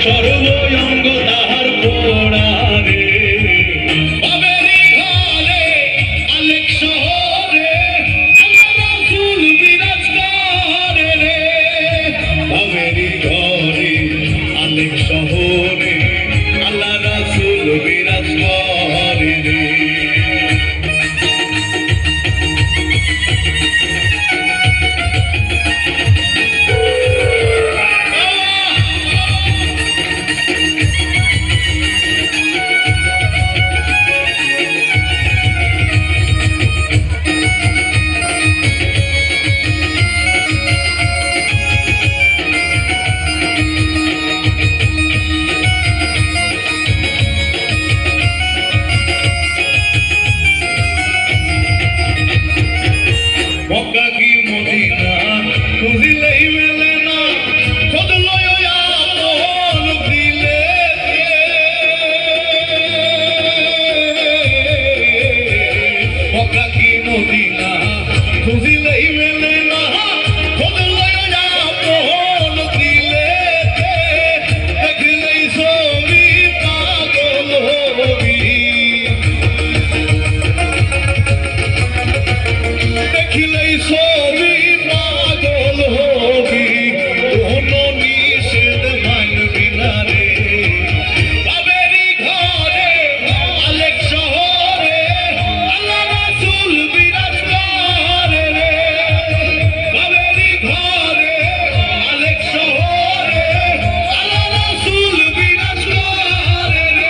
সর্বঙ্গ তাহার পোড়ারে বাবেরি ঘরে আলেক শহরে আল্লাহ রাসূল বিরাজ করে রে বাবেরি ঘরে আলেক শহরে আল্লাহ রাসূল বিরাজ করে রে মক্কা কি মদিনা খুঁজিলেই মেলে না খোঁজ লয় আপন দিলে মক্কা কি মদিনা খুঁজিলেই মেলে না খোঁজ লয় আপন দিলে দেখলেই ছবি পাগল হবি দেখিলেই ছবি পাগল হবি কোনো নিষেধ মানবি না রে বাবেরি ঘরে আলেক শহরে আল্লাহ রাসূল বিরাজ করে রে বাবেরি ঘরে আলেক শহরে আল্লাহ রাসূল বিরাজ করে রে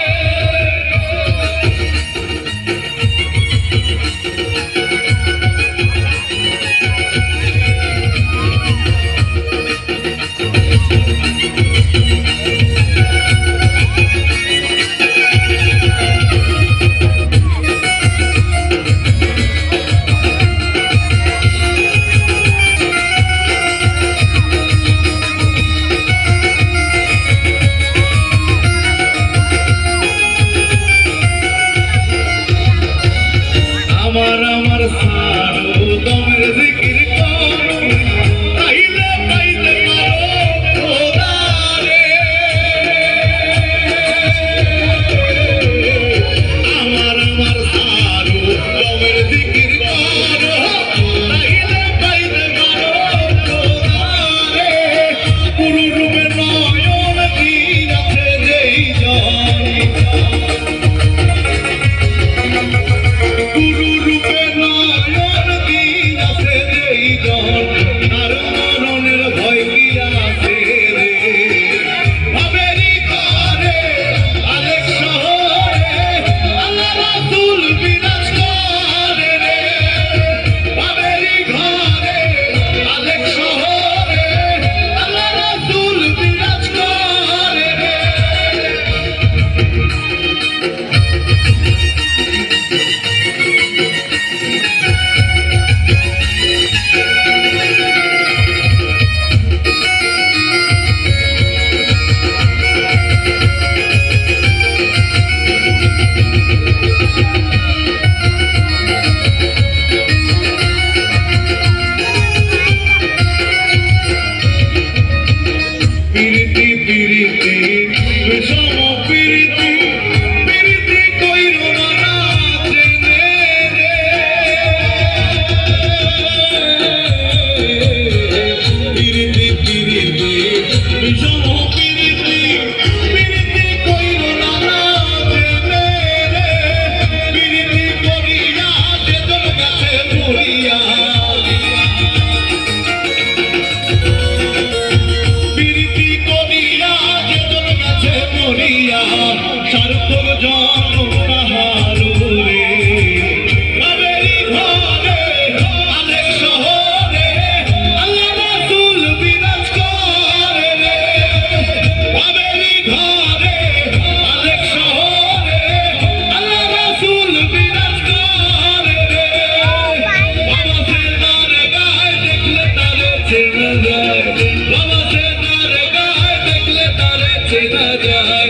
আমার সারো দমের জিকির করো তাইলে পাইতে পারো খোদা রে আমার সারো দমের জিকির করো তাইলে পাইতে পারো খোদা রে গুরু রূপে নয়ন দিন আছে যেই জন গুরু রূপে নয়ন দিন আছে যেই জন আর মরণের ভয় কি আছে রে বাবেরি ঘরে আলেক শহরে আল্লাহ রাসূল বিরাজ করে রে বাবেরি ঘরে আলেক শহরে আল্লাহ রাসূল বিরাজ করে রে পিরিতি পিরিতি বিষম পিরিতি পিরিতি কইরো না জেনে রে পিরিতি পিরিতি বিষম পিরিতি পিরিতি কইরো না জেনে রে পিরিতি করিয়া যেজন গেছে মরিয়া পিরিতি করিয়া যেজন গেছে মরিয়া সার্থক জন্ম তাহারো রে বাবেরি ঘরে আলেক শহরে আল্লাহ রাসূল বিরাজ করে রে বাবেরি ঘরে আলেক শহরে আল্লাহ রাসূল বিরাজ করে রে বাবা সে তার গায়ে দেখলে তারে চেনা যায় বাবা সে তার গায়ে দেখলে তারে চেনা যায়